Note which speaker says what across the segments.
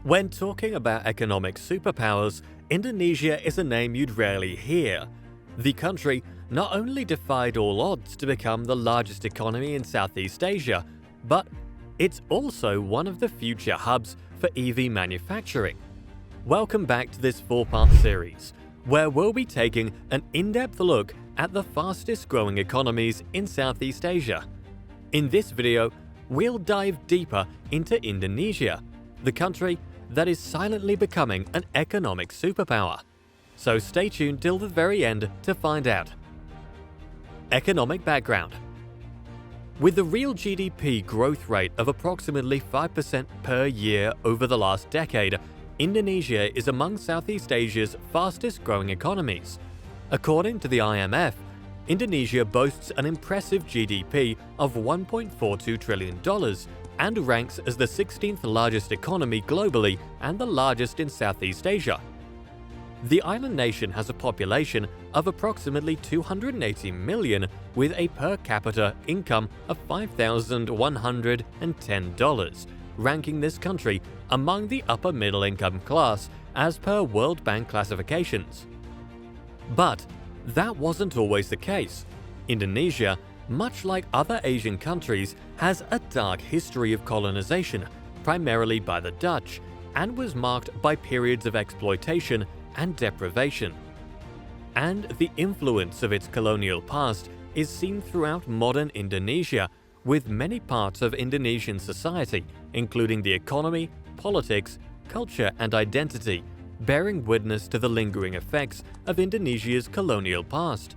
Speaker 1: When talking about economic superpowers, Indonesia is a name you'd rarely hear. The country not only defied all odds to become the largest economy in Southeast Asia, but it's also one of the future hubs for EV manufacturing. Welcome back to this 4-part series, where we'll be taking an in-depth look at the fastest growing economies in Southeast Asia. In this video, we'll dive deeper into Indonesia, the country that is silently becoming an economic superpower. So stay tuned till the very end to find out. Economic background. With the real GDP growth rate of approximately 5% per year over the last decade, Indonesia is among Southeast Asia's fastest growing economies. According to the IMF, Indonesia boasts an impressive GDP of $1.42 trillion and ranks as the 16th largest economy globally and the largest in Southeast Asia. The island nation has a population of approximately 280 million with a per capita income of $5,110, ranking this country among the upper middle income class as per World Bank classifications. But that wasn't always the case. Indonesia, much like other Asian countries, has a dark history of colonization, primarily by the Dutch, and was marked by periods of exploitation and deprivation. And the influence of its colonial past is seen throughout modern Indonesia, with many parts of Indonesian society, including the economy, politics, culture, and identity, bearing witness to the lingering effects of Indonesia's colonial past.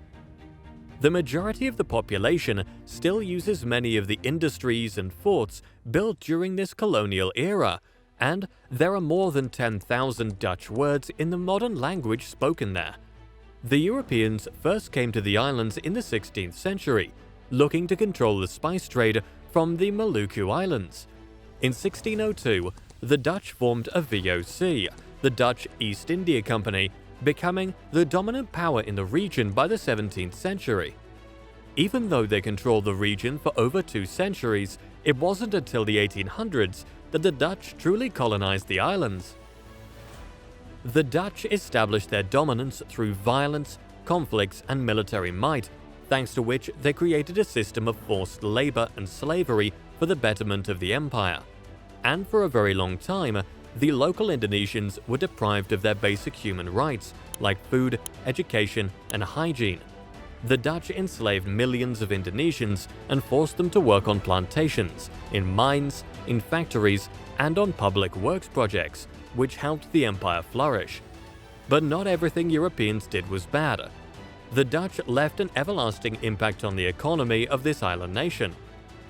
Speaker 1: The majority of the population still uses many of the industries and forts built during this colonial era, and there are more than 10,000 Dutch words in the modern language spoken there. The Europeans first came to the islands in the 16th century, looking to control the spice trade from the Maluku Islands. In 1602, the Dutch formed a VOC, the Dutch East India Company, becoming the dominant power in the region by the 17th century. Even though they controlled the region for over 2 centuries, it wasn't until the 1800s that the Dutch truly colonized the islands. The Dutch established their dominance through violence, conflicts, and military might, thanks to which they created a system of forced labor and slavery for the betterment of the empire. And for a very long time, the local Indonesians were deprived of their basic human rights, like food, education, and hygiene. The Dutch enslaved millions of Indonesians and forced them to work on plantations, in mines, in factories, and on public works projects, which helped the empire flourish. But not everything Europeans did was bad. The Dutch left an everlasting impact on the economy of this island nation.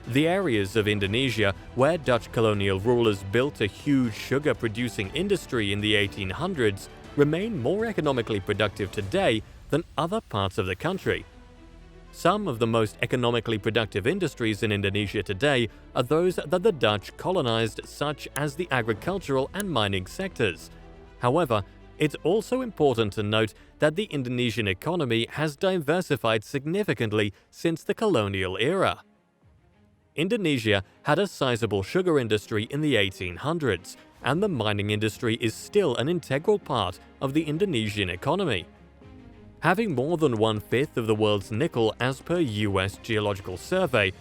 Speaker 1: The areas of Indonesia where Dutch colonial rulers built a huge sugar-producing industry in the 1800s remain more economically productive today than other parts of the country. Some of the most economically productive industries in Indonesia today are those that the Dutch colonized, such as the agricultural and mining sectors. However, it's also important to note that the Indonesian economy has diversified significantly since the colonial era. Indonesia had a sizable sugar industry in the 1800s, and the mining industry is still an integral part of the Indonesian economy. Having more than 1/5 of the world's nickel as per US Geological Survey,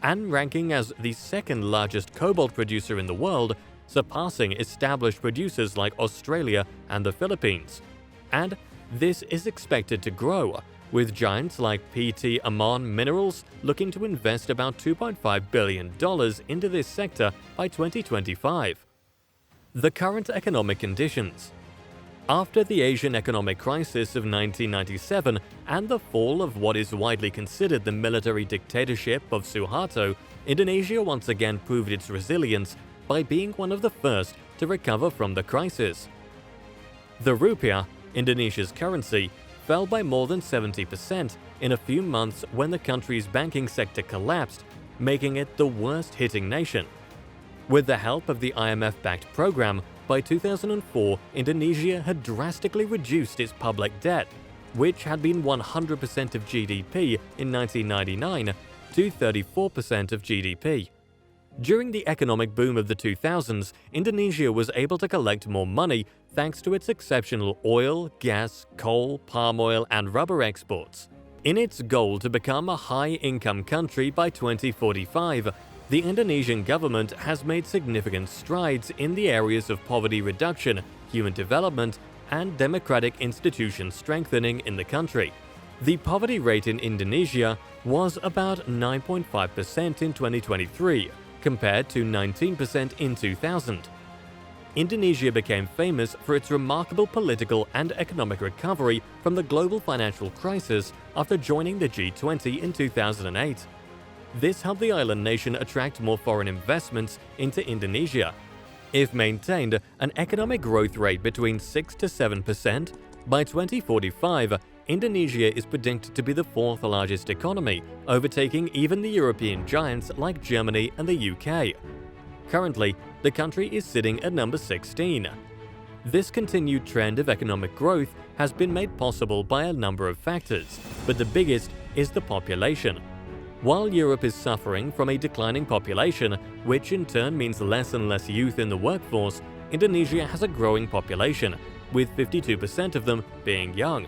Speaker 1: and ranking as the second largest cobalt producer in the world, surpassing established producers like Australia and the Philippines. And this is expected to grow, with giants like PT Amon Minerals looking to invest about $2.5 billion into this sector by 2025. The current economic conditions. After the Asian economic crisis of 1997 and the fall of what is widely considered the military dictatorship of Suharto, Indonesia once again proved its resilience by being one of the first to recover from the crisis. The rupiah, Indonesia's currency, fell by more than 70% in a few months when the country's banking sector collapsed, making it the worst-hitting nation. With the help of the IMF-backed program, by 2004, Indonesia had drastically reduced its public debt, which had been 100% of GDP in 1999, to 34% of GDP. During the economic boom of the 2000s, Indonesia was able to collect more money thanks to its exceptional oil, gas, coal, palm oil, and rubber exports. In its goal to become a high-income country by 2045, the Indonesian government has made significant strides in the areas of poverty reduction, human development, and democratic institution strengthening in the country. The poverty rate in Indonesia was about 9.5% in 2023, compared to 19% in 2000. Indonesia became famous for its remarkable political and economic recovery from the global financial crisis after joining the G20 in 2008. This helped the island nation attract more foreign investments into Indonesia. If maintained an economic growth rate between 6 to 7%, by 2045, Indonesia is predicted to be the fourth largest economy, overtaking even the European giants like Germany and the UK. Currently, the country is sitting at number 16. This continued trend of economic growth has been made possible by a number of factors, but the biggest is the population. While Europe is suffering from a declining population, which in turn means less and less youth in the workforce, Indonesia has a growing population, with 52% of them being young.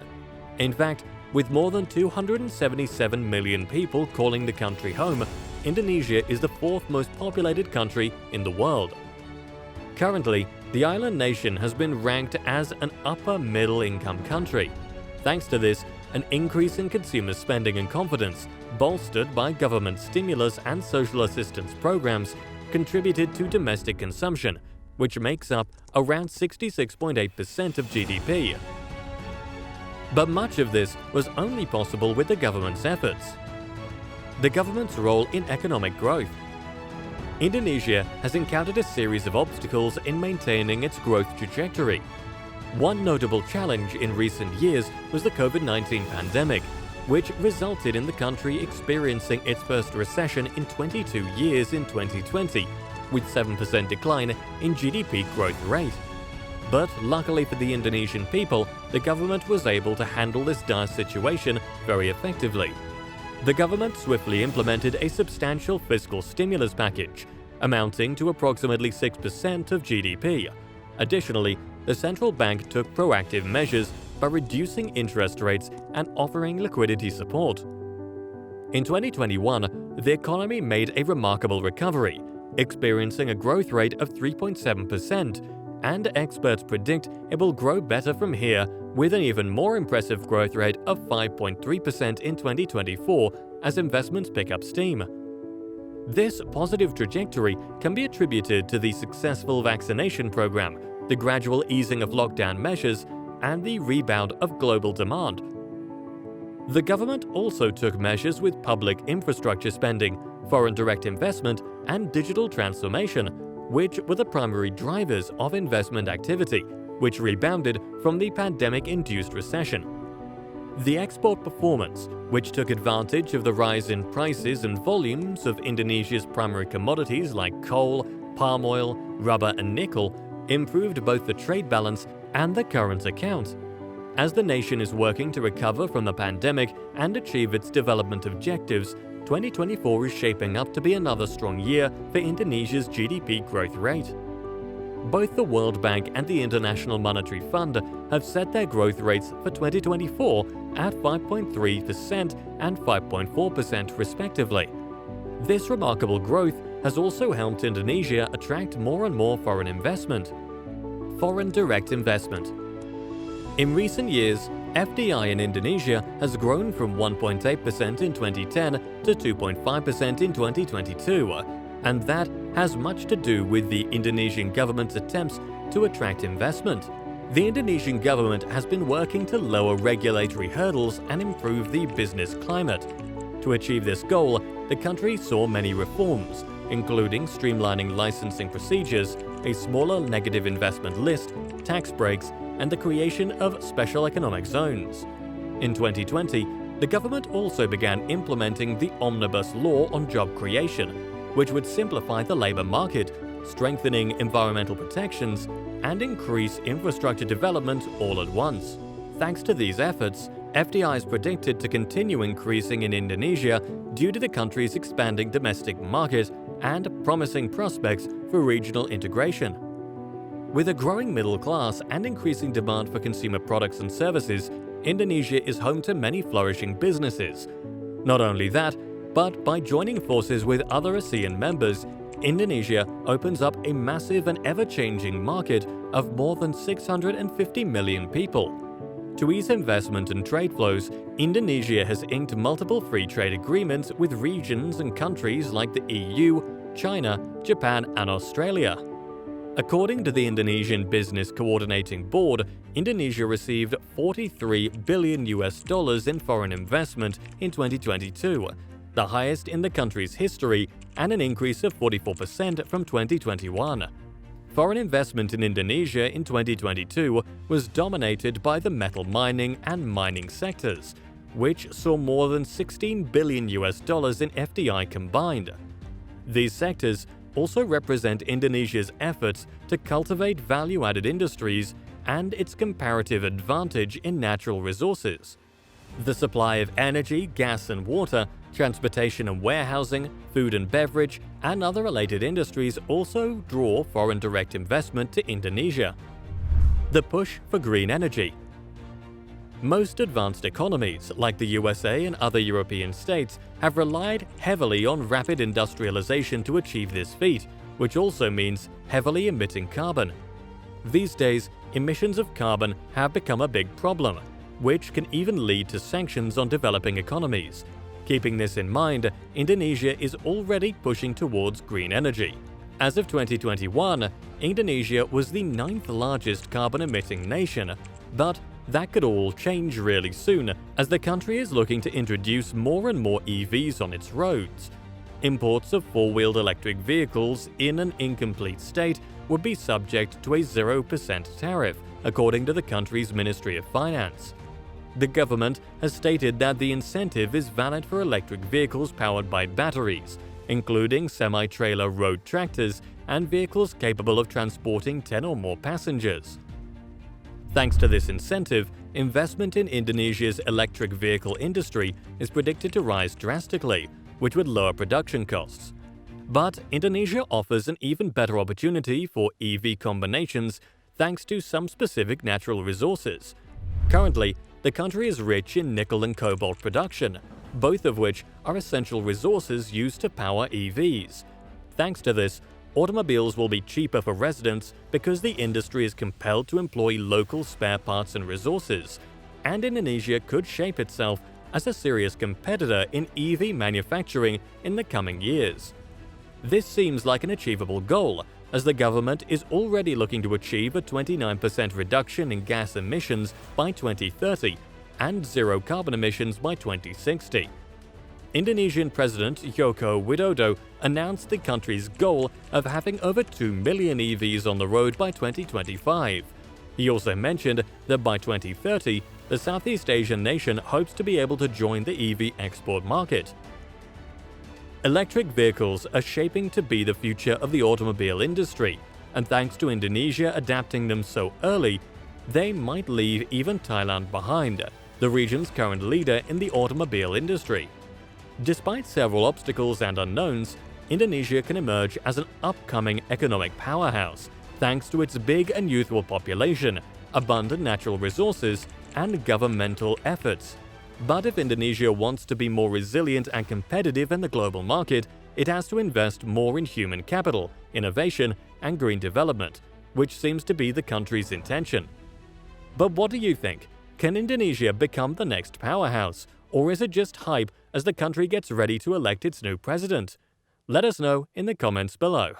Speaker 1: In fact, with more than 277 million people calling the country home, Indonesia is the fourth most populated country in the world. Currently, the island nation has been ranked as an upper-middle-income country. Thanks to this, an increase in consumer spending and confidence, bolstered by government stimulus and social assistance programs, contributed to domestic consumption, which makes up around 66.8% of GDP. But much of this was only possible with the government's efforts. The government's role in economic growth. Indonesia has encountered a series of obstacles in maintaining its growth trajectory. One notable challenge in recent years was the COVID-19 pandemic, which resulted in the country experiencing its first recession in 22 years in 2020, with 7% decline in GDP growth rate. But luckily for the Indonesian people, the government was able to handle this dire situation very effectively. The government swiftly implemented a substantial fiscal stimulus package, amounting to approximately 6% of GDP. Additionally, the central bank took proactive measures by reducing interest rates and offering liquidity support. In 2021, the economy made a remarkable recovery, experiencing a growth rate of 3.7%, and experts predict it will grow better from here with an even more impressive growth rate of 5.3% in 2024 as investments pick up steam. This positive trajectory can be attributed to the successful vaccination program, the gradual easing of lockdown measures, and the rebound of global demand. The government also took measures with public infrastructure spending, foreign direct investment, and digital transformation, which were the primary drivers of investment activity, which rebounded from the pandemic-induced recession. The export performance, which took advantage of the rise in prices and volumes of Indonesia's primary commodities like coal, palm oil, rubber, and nickel, improved both the trade balance and the current account. As the nation is working to recover from the pandemic and achieve its development objectives, 2024 is shaping up to be another strong year for Indonesia's GDP growth rate. Both the World Bank and the International Monetary Fund have set their growth rates for 2024 at 5.3% and 5.4% respectively. This remarkable growth has also helped Indonesia attract more and more foreign investment. Foreign direct investment. In recent years, FDI in Indonesia has grown from 1.8% in 2010 to 2.5% in 2022, and that has much to do with the Indonesian government's attempts to attract investment. The Indonesian government has been working to lower regulatory hurdles and improve the business climate. To achieve this goal, the country saw many reforms, including streamlining licensing procedures, a smaller negative investment list, tax breaks, and the creation of special economic zones. In 2020, the government also began implementing the Omnibus Law on job creation, which would simplify the labor market, strengthening environmental protections, and increase infrastructure development all at once. Thanks to these efforts, FDI is predicted to continue increasing in Indonesia due to the country's expanding domestic market and promising prospects for regional integration. With a growing middle class and increasing demand for consumer products and services, Indonesia is home to many flourishing businesses. Not only that, but by joining forces with other ASEAN members, Indonesia opens up a massive and ever-changing market of more than 650 million people. To ease investment and trade flows, Indonesia has inked multiple free trade agreements with regions and countries like the EU, China, Japan, and Australia. According to the Indonesian Business Coordinating Board, Indonesia received $43 billion in foreign investment in 2022, the highest in the country's history and an increase of 44% from 2021. Foreign investment in Indonesia in 2022 was dominated by the metal mining and mining sectors, which saw more than $16 billion in FDI combined. These sectors also represent Indonesia's efforts to cultivate value-added industries and its comparative advantage in natural resources. The supply of energy, gas and water, transportation and warehousing, food and beverage, and other related industries also draw foreign direct investment to Indonesia. The push for green energy. Most advanced economies, like the USA and other European states, have relied heavily on rapid industrialization to achieve this feat, which also means heavily emitting carbon. These days, emissions of carbon have become a big problem, which can even lead to sanctions on developing economies. Keeping this in mind, Indonesia is already pushing towards green energy. As of 2021, Indonesia was the 9th largest carbon-emitting nation, but that could all change really soon, as the country is looking to introduce more and more EVs on its roads. Imports of four-wheeled electric vehicles in an incomplete state would be subject to a 0% tariff, according to the country's Ministry of Finance. The government has stated that the incentive is valid for electric vehicles powered by batteries, including semi-trailer road tractors and vehicles capable of transporting 10 or more passengers. Thanks to this incentive, investment in Indonesia's electric vehicle industry is predicted to rise drastically, which would lower production costs. But Indonesia offers an even better opportunity for EV combinations thanks to some specific natural resources. Currently, the country is rich in nickel and cobalt production, both of which are essential resources used to power EVs. Thanks to this, automobiles will be cheaper for residents because the industry is compelled to employ local spare parts and resources, and Indonesia could shape itself as a serious competitor in EV manufacturing in the coming years. This seems like an achievable goal, as the government is already looking to achieve a 29% reduction in gas emissions by 2030 and zero carbon emissions by 2060. Indonesian President Joko Widodo announced the country's goal of having over 2 million EVs on the road by 2025. He also mentioned that by 2030, the Southeast Asian nation hopes to be able to join the EV export market. Electric vehicles are shaping to be the future of the automobile industry, and thanks to Indonesia adapting them so early, they might leave even Thailand behind, the region's current leader in the automobile industry. Despite several obstacles and unknowns, Indonesia can emerge as an upcoming economic powerhouse thanks to its big and youthful population, abundant natural resources, and governmental efforts. But if Indonesia wants to be more resilient and competitive in the global market, it has to invest more in human capital, innovation, and green development, which seems to be the country's intention. But what do you think? Can Indonesia become the next powerhouse, or is it just hype as the country gets ready to elect its new president? Let us know in the comments below.